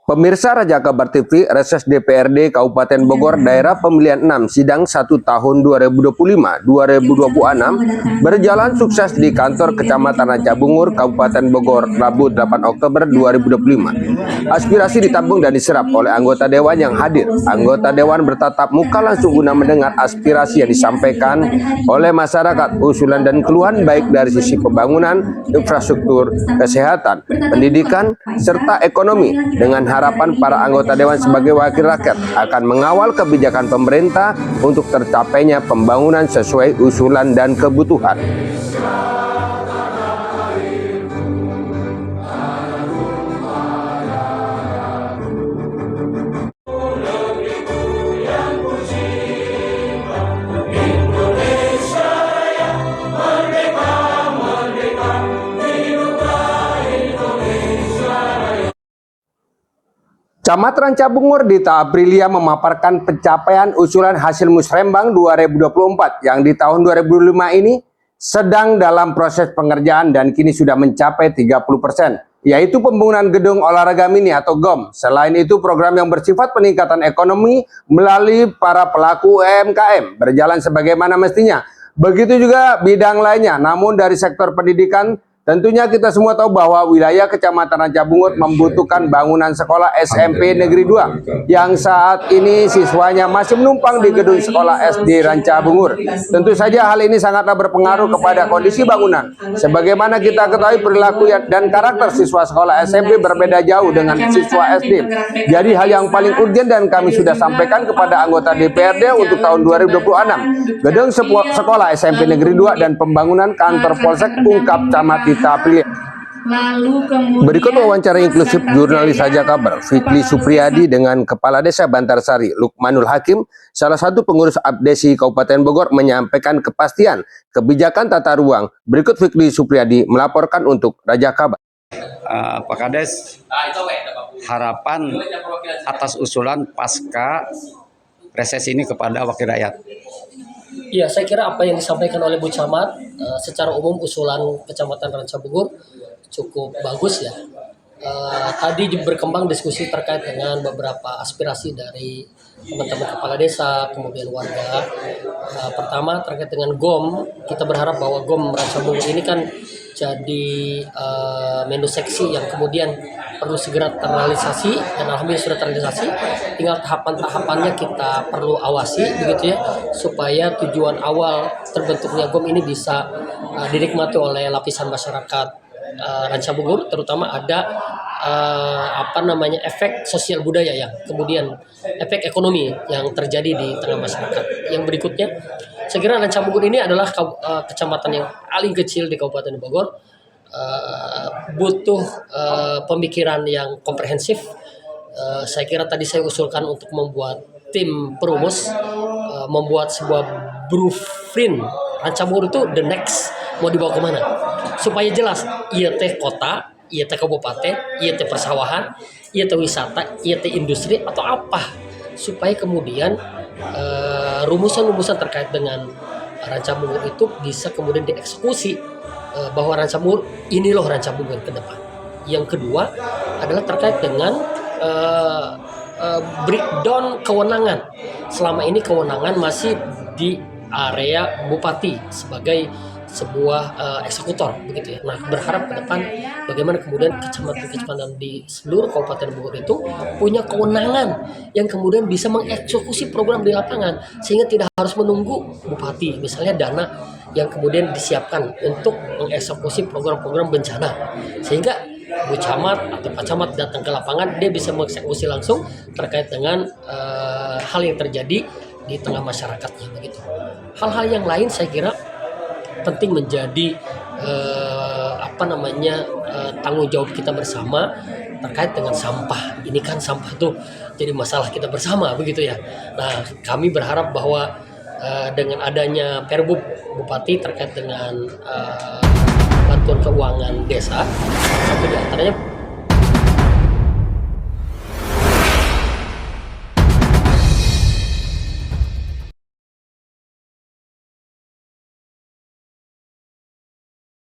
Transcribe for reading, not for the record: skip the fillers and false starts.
Pemirsa Raja Kabar TV, Reses DPRD Kabupaten Bogor Daerah Pemilihan 6 Sidang 1 tahun 2025-2026 berjalan sukses di kantor Kecamatan Ranca Bungur, Kabupaten Bogor, Rabu 8 Oktober 2025. Aspirasi ditampung dan diserap oleh anggota Dewan yang hadir. Anggota Dewan bertatap muka langsung guna mendengar aspirasi yang disampaikan oleh masyarakat, usulan dan keluhan baik dari sisi pembangunan, infrastruktur, kesehatan, pendidikan, serta ekonomi, dengan harapan para anggota Dewan sebagai wakil rakyat akan mengawal kebijakan pemerintah untuk tercapainya pembangunan sesuai usulan dan kebutuhan. Camat Ranca Bungur Dita Aprilia memaparkan pencapaian usulan hasil musrembang 2024 yang di tahun 2005 ini sedang dalam proses pengerjaan dan kini sudah mencapai 30%, yaitu pembangunan gedung olahraga mini atau GOM. Selain itu, program yang bersifat peningkatan ekonomi melalui para pelaku UMKM berjalan sebagaimana mestinya. Begitu juga bidang lainnya, namun dari sektor pendidikan, tentunya kita semua tahu bahwa wilayah Kecamatan Ranca Bungur membutuhkan bangunan sekolah SMP Negeri 2 yang saat ini siswanya masih menumpang di gedung sekolah SD Ranca Bungur. Tentu saja hal ini sangatlah berpengaruh kepada kondisi bangunan. Sebagaimana kita ketahui, perilaku dan karakter siswa sekolah SMP berbeda jauh dengan siswa SD. Jadi hal yang paling urgen dan kami sudah sampaikan kepada anggota DPRD untuk tahun 2026, gedung sekolah SMP Negeri 2 dan pembangunan kantor Polsek, ungkap Camat Dita Aprilia. Berikut wawancara inklusif jurnalis Raja Kabar Fikri Supriyadi dengan Kepala Desa Bantarsari Lukmanul Hakim, salah satu pengurus Abdesi Kabupaten Bogor, menyampaikan kepastian kebijakan tata ruang. Berikut Fikri Supriyadi melaporkan untuk Raja Kabar. Pak Kades, harapan atas usulan pasca reses ini kepada wakil rakyat. Ya, saya kira apa yang disampaikan oleh Bu Camat secara umum usulan Kecamatan Ranca Bungur cukup bagus ya. Tadi berkembang diskusi terkait dengan beberapa aspirasi dari teman-teman kepala desa, kemudian warga. Pertama terkait dengan GOM, kita berharap bahwa GOM Ranca Bungur ini kan jadi menu seksi yang kemudian perlu segera terrealisasi, dan alhamdulillah sudah terrealisasi. Tinggal tahapan-tahapannya kita perlu awasi begitu ya, supaya tujuan awal terbentuknya GOM ini bisa dinikmati oleh lapisan masyarakat Ranca Bungur, terutama ada efek sosial budaya yang kemudian efek ekonomi yang terjadi di tengah masyarakat. Yang berikutnya, saya kira Ranca Bungur ini adalah kecamatan yang paling kecil di Kabupaten Bogor, butuh pemikiran yang komprehensif. Saya kira tadi saya usulkan untuk membuat tim perumus, membuat sebuah blueprint Ranca Bungur itu the next mau dibawa kemana, supaya jelas iya teh kota, iya teh kabupaten, iya teh persawahan, iya teh wisata, iya teh industri atau apa, supaya kemudian rumusan-rumusan terkait dengan Ranca Bungur itu bisa kemudian dieksekusi, bahwa Ranca Bungur ini loh Ranca Bungur ke depan. Yang kedua adalah terkait dengan breakdown kewenangan. Selama ini kewenangan masih di area bupati sebagai sebuah eksekutor begitu ya. Nah, berharap ke depan bagaimana kemudian kecamatan-kecamatan di seluruh Kabupaten Bogor itu punya kewenangan yang kemudian bisa mengeksekusi program di lapangan, sehingga tidak harus menunggu bupati misalnya dana yang kemudian disiapkan untuk mengeksekusi program-program bencana, sehingga Bu Camat atau Pak Camat datang ke lapangan, dia bisa mengeksekusi langsung terkait dengan hal yang terjadi di tengah masyarakatnya begitu. Hal-hal yang lain saya kira penting menjadi tanggung jawab kita bersama terkait dengan sampah. Ini kan sampah tuh jadi masalah kita bersama begitu ya. Nah, kami berharap bahwa dengan adanya Perbub Bupati terkait dengan bantuan keuangan desa, satu di antaranya